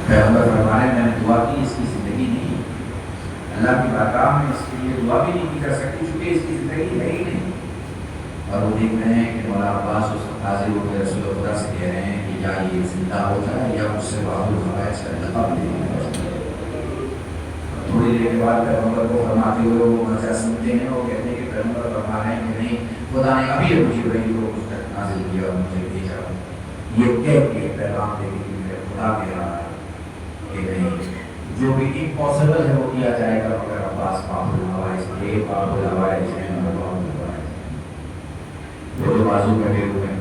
پیغمبر فرمانے میں نے دعا کی اس کی زندگی نہیں، اللہ کی بارگاہ میں اس کے لیے دعا بھی نہیں کر سکتی چونکہ اس کی زندگی ہے ہی نہیں۔ اور وہ دیکھ رہے ہیں کہ مولا عباس اس وقت حاضر ہو کے رسول خدا سے کہہ رہے ہیں کہ یا یہ زندہ ہو جائے یا مجھ سے باب الحوائج کا لقب لے لیں۔ تھوڑی دیر کے بعد پیغمبر کو فرماتے ہوئے وہ مزہ سنتے ہیں، وہ کہتے ہیں کہ پیغمبر فرما رہے ہیں کہ نہیں، خدا نے ابھی مجھے وحی کو مجھ تک نازل کیا اور مجھے بھیجا، یہ کہہ کے پیغام دے کے خدا کہہ رہا ہے کہ نہیں، جو بھی امپاسبل ہے وہ کیا جائے گا، مگر عباس باب الحوائج کے باب الحوائج ہیں اور باب الحوائج وہ جو بازو کٹے ہوئے ہیں۔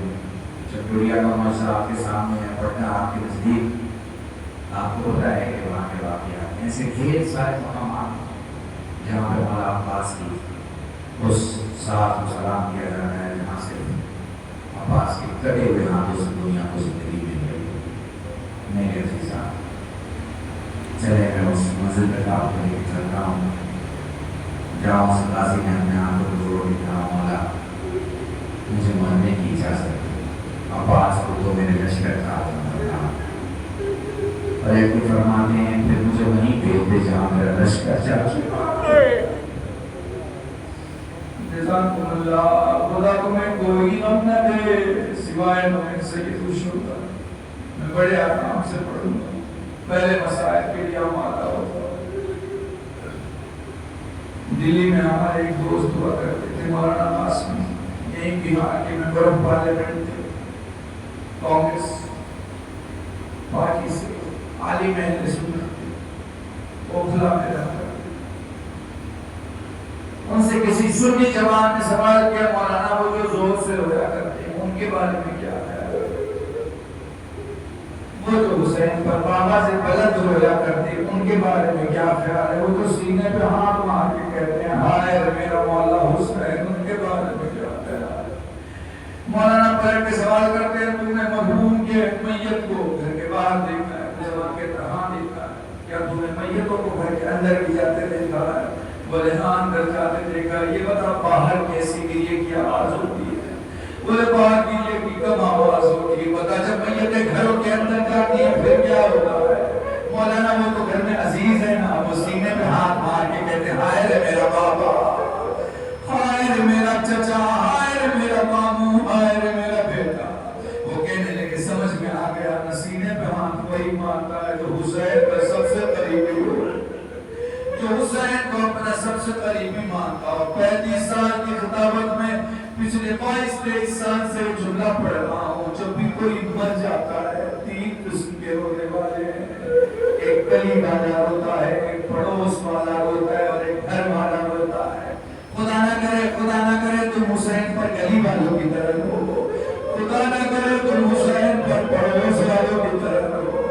چکوریا کا معاشرہ آپ کے سامنے ہے، پٹنہ آپ کے نزدیک، آپ کو پتا ہے کہ وہاں کے واقعات ایسے ڈھیر سارے مقامات جہاں پہ مولا عباس کی اس ساتھ سلام کیا جاتا ہے، جہاں سے عباس کے کٹے ہوئے ہاتھوں سے دنیا کو زندگی مل گئی۔ میرے عزیزان، چلے میں اس منزل پہ آپ کو لے کے چلتا ہوں، جاؤں سے قاضی نے اپنے ہاتھوں کو جوڑ کے کہا مولا مجھے مرنے کی اجازت، عباس کو تو میرے لشکر کا آدم بنا، اور ایک کو فرماتے ہیں پھر مجھے وہیں بھیج دے جہاں میرا لشکر چل چکا۔ جزاکم اللہ، خدا تمہیں کوئی غم نہ دے سوائے مومن سید الشہداء۔ میں بڑے آرام سے پڑھوں گا، پہلے مسائل کے لیے آمادہ ہوتا۔ دلی میں ہمارے ایک دوست ہوا کرتے تھے مولانا قاسمی، یہیں بہار کے ممبر آف پارلیمنٹ تھے، کانگریس پارٹی سے، عالم اہل سنت تھے، اوکھلا میں رہا کرتے۔ ان سے کسی سنی جوان نے سوال کیا مولانا وہ جو زور سے رویا کرتے ہیں ان کے بارے میں کیا خیال ہے؟ وہ جو حسین پر بابا سے بلند رویا کرتے ہیں ان کے بارے میں کیا خیال ہے؟ وہ جو سینے پہ ہاتھ مار کے کہتے ہیں ہائے میرا مولا حسین، ان کے بارے میں کیا خیال ہے؟ مولانا پلٹ کے سوال کرتے ہیں تم نے مرحوم کے میت کو گھر کے باہر دیکھا ہے؟ جوان کے ہاں دیکھا ہے۔ کیا تم نے میتوں کو گھر کے اندر بھی جاتے دیکھا ہے؟ بولے ہاں اندر جاتے دیکھا۔ یہ بتا باہر کیسی گریے کی آواز ہوتی ہے؟ بولے باہر گریے کی کم آواز ہوتی ہے۔ بتا جب میتیں گھروں کے اندر جاتی ہیں پھر کیا ہوتا ہے؟ مولانا وہ تو گھر میں عزیز ہے نا، وہ سینے پہ ہاتھ مار کے کہتے ہیں ہائے رے میرا بابا، ہائے رے میرا چچا، ہائے رے میرا ماموں، ہائے رے میرا بیٹا۔ وہ کہنے لگے سمجھ میں آ گیا، سینے پہ ہاتھ وہی مارتا ہے جو حسین کا سب سے قریبی ہو، جو حسین کو اپنا سب سے قریبی مانتا ہو۔ 35 سال کی خطابت میں پچھلے 22-23 سال سے جملہ پڑھ رہا ہوں، جب بھی کوئی مر جاتا ہے 3 قسم کے رونے والے ہیں، ایک گلی والا روتا ہے، ایک پڑوس والا روتا ہے اور ایک گھر والا روتا ہے۔ خدا نہ کرے تم حسین پر گلی والوں کی طرح ہو، خدا نہ کرے تم حسین پر پڑوس والوں کی طرح ہو،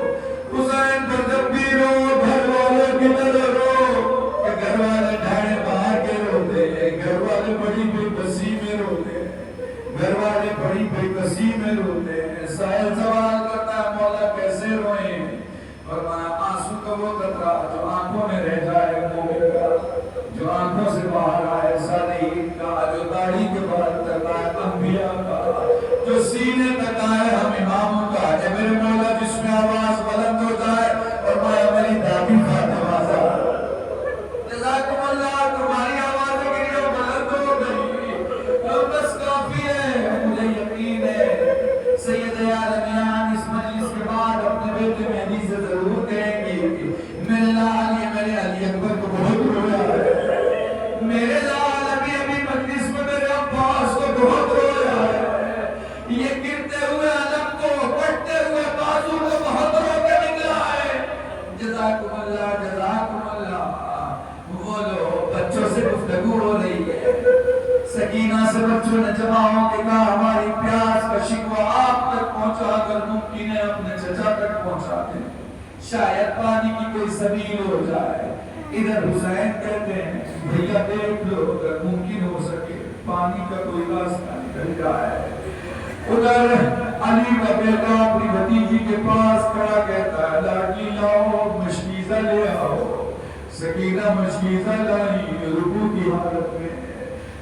حسین پر جب بھی رو گھر والوں کی طرح رو، کہ گھر والے ڈھاڑے باہر کے روتے ہیں، گھر والے بڑی بے بسی میں روتے ہیں، گھر والے بڑی بے بسی میں روتے ہیں۔ سائل سوال کرتا ہے مولا کیسے روئیں؟ فرمایا آنسو کا وہ قطرہ جو آنکھوں میں رہ جائے مومن کا، جو آنکھوں سے باہر آئے صالحین کا، جو داڑھی کے بعد تک آئے انبیاء کا، جو سینے تک آئے ہم اماموں کا۔ اے میرے مولا جس میں آواز بلند ہو جائے اور مایا میری دادی فاطمہ زہرا، جزاکم اللہ، تمہاری آواز کے لیے بلند ہو گئی، بس کافی ہے۔ مجھے یقین ہے سید عالمیان اس مجلس کے بعد اپنے بیٹے مہدی سے ضرور کہیں گی میرے لال یہ میرے علی اکبر کو بہت رویا ہے، میرے لال ابھی مجلس میں میرے عباس کو بہت رویا ہے، یہ گرتے ہوئے علم کو پڑتے ہوئے بازو کو بہت رو کے نکلا ہے۔ جزاکم اللہ، جزاکم اللہ۔ وہ لو بچوں سے گفتگو ہو رہی ہے، سکینہ سے بچوں نے جمع ہو کے کہا ہماری پیاس کا شکوہ آپ تک پہنچا، اگر ممکن ہے اپنے چچا تک پہنچا دیں، شاید پانی کی کوئی سبیل ہو جائے۔ ادھر حسین کہتے ہیں بھیا دیکھ لو اگر ممکن ہو سکے پانی کا کوئی راستہ نکل جائے۔ ادھر علی کا بیٹا اپنی بھتیجی کے پاس کھڑا کہتا ہے لاڈلی لاؤ مشکیزہ لے آؤ۔ سکینہ مشکیزہ لائی، رکوع کی حالت میں،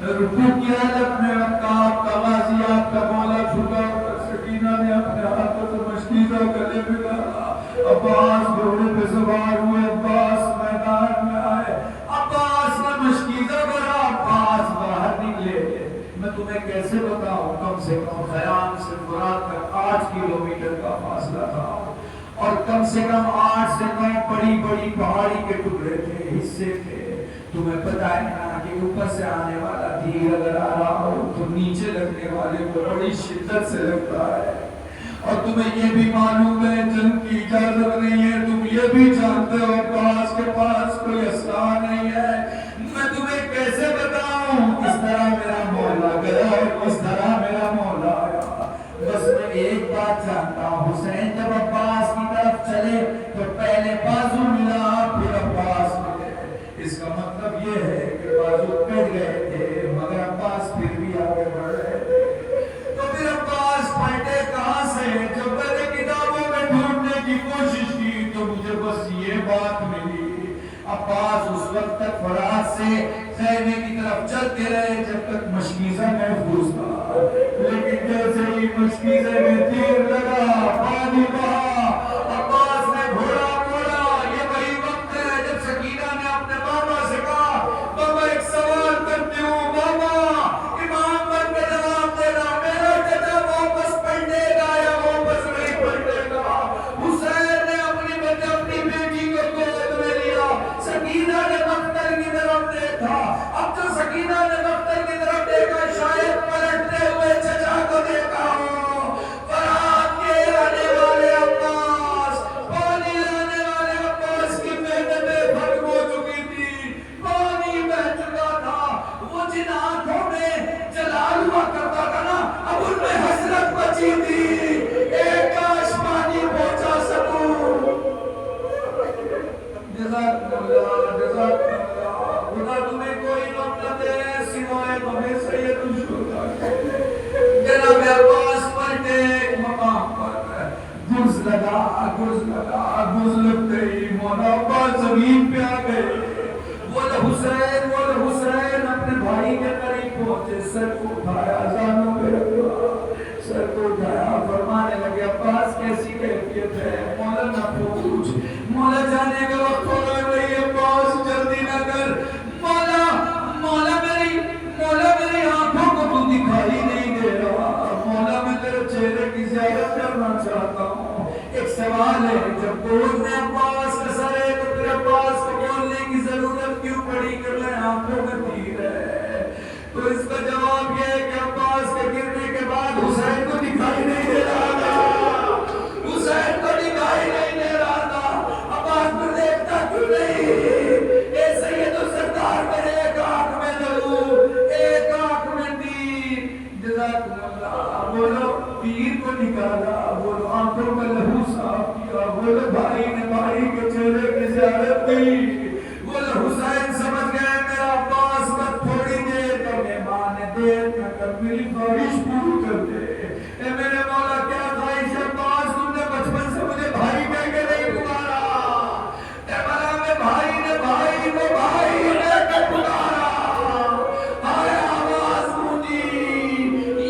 رکوع کی حالت میں آپ کا غازی آپ کا مولا جھکا، سکینہ نے اپنے ہاتھوں سے مشکیزہ گلے میں ڈالا عباس گھوڑے پہ سوار ہوئے، عباس میدان میں آئے، عباس نے مشکیزہ کرا، عباس باہر نکلے۔ میں تمہیں کیسے بتاؤں، کم سے کم خیام سے مراد تک 8 کلومیٹر کا فاصلہ تھا، اور کم سے کم 8 سے 9 بڑی بڑی پہاڑی کے ٹکڑے تھے، حصے تھے۔ تمہیں پتہ ہے نا کہ اوپر سے آنے والا تیر اگر آ رہا ہو تو نیچے لگنے والے کو بڑی شدت سے لگتا ہے، اور تمہیں یہ بھی معلوم ہے جنگ کی اجازت نہیں ہے، تم یہ بھی جانتے ہو عباس کے پاس کوئی اسلحہ نہیں ہے۔ میں تمہیں کیسے بتاؤں کس طرح میرا مولا گیا اور کس طرح میرا مولا آیا۔ بس میں ایک بات جانتا ہوں، حسین جب عباس کی طرف چلے تو پہلے بازو ملا پھر عباس ملے۔ اس کا مطلب یہ ہے کہ بازو کٹ گئے تھے مگر عباس پھر بھی آگے بڑھ رہے تھے۔ تو پھر عباس پلٹے کہاں سے؟ جب میں نے کتابوں میں ڈھونڈنے کی کوشش کی تو مجھے بس یہ بات ملی، عباس اس وقت تک فرات سے خیمے کی طرف چلتے رہے جب تک مشکیزہ محفوظ تھا، لیکن جیسے ہی مشکیزہ میں تیر لگا پانی بہا، عباس نے گھوڑا موڑا۔ یہ وہی وقت ہے جب سکینہ نے اپنے بابا سے کہا، بابا ایک سوال کرتی ہوں، بابا امام بن کے جواب دینا، میرا چچا واپس پلٹے گا یا واپس نہیں پلٹے گا؟ حسین نے اپنی بیٹی کو گود میں لیا، سکینہ نے مقتل کی طرف دیکھا۔ اب جو سکینہ نے مقتل کی طرف دیکھا شاید پلٹتے ہوئے چچا کو دیکھا ہو۔ فرات کے آنے والے عباس، پانی لانے والے عباس کی محنتیں ختم ہو چکی تھی، پانی بہہ چکا تھا۔ وہ جن آنکھوں میں جلال ہوا کرتا تھا نا، اب ان میں حسرت بچی تھی، ایک کاش پانی پہنچا سکوں۔ جزاک اللہ، جزاک اللہ، خدا تمہیں کوئی غم نہ دے سوائے ہمیں سید الشہداء کے۔ جناب عباس پلٹے ایک مقام پر، گرز لگا، گرز لگا، گرز لگتے ہی مولا عباس زمین پہ آ گئے۔ حسین اپنے بھائی کے قریب پہنچے، سر کو اٹھایا، زانوں پہ رکھا، سر کو اٹھایا، فرمانے لگے عباس کیسی کیفیت ہے؟ مولا نہ پوچھ، مولا جانے کا وقت ہو رہا ہے، عباس جلدی نہ کر، مولا میری آنکھوں کو تو دکھائی نہیں دے رہا، مولا میں تیرے چہرے کی زیارت کرنا چاہتا ہوں۔ ایک سوال ہے، جب بوجھ نے عباس کا سر ہے تو پھر عباس کو بولنے کی ضرورت کیوں پڑی کہ میں آنکھوں میں تیر ہے؟ تو اس کا جواب یہ ہے کہ عباس کے گرنے کے بعد حسین کو دکھائی نہیں دے رہا تھا، حسین کو دکھائی نہیں دے رہا تھا۔ عباس کو دیکھتا کیوں نہیں؟ اے سید و سردار میرے ایک آنکھ میں ضرور، ایک آنکھ میں تیر۔ جزاک اللہ، بولو تیر کو نکالا، بولو آنکھوں میں لہو صاف کیا، بولو بھائی نے بھائی کے چہرے کی زیارت کی، بولو حسین سمجھ گئے میرا عباس بس تھوڑی دیر کا مہمان ہے، دیر نہ کر میری خواہش پوری کر دے۔ اے میرے مولا کیا خواہش ہے عباس؟ تم نے بچپن سے مجھے بھائی کہہ کے نہیں پکارا، اے بلا میں بھائی نے بھائی کو بھائی کہہ کے پکارا، ہائے آواز گونجی،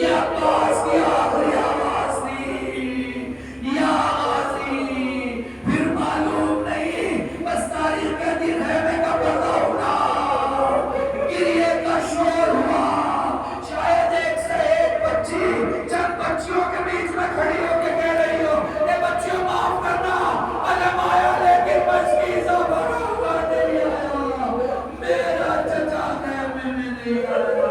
یہ عباس کی آخری آواز تھی، یا غازی، پھر معلوم نہیں بس تاریخ کے دن ہے میں کا پردہ اٹھا، گریے کا شور ہوا، شاید ایک سے ایک بچی چند بچیوں کے بیچ میں کھڑی ہو کے کہہ رہی ہو، اے بچیوں معاف کرنا، علم آیا لیکن مشکیزہ بھرا ہوا نہیں آیا، میرا چچا خیمے میں نہیں آیا۔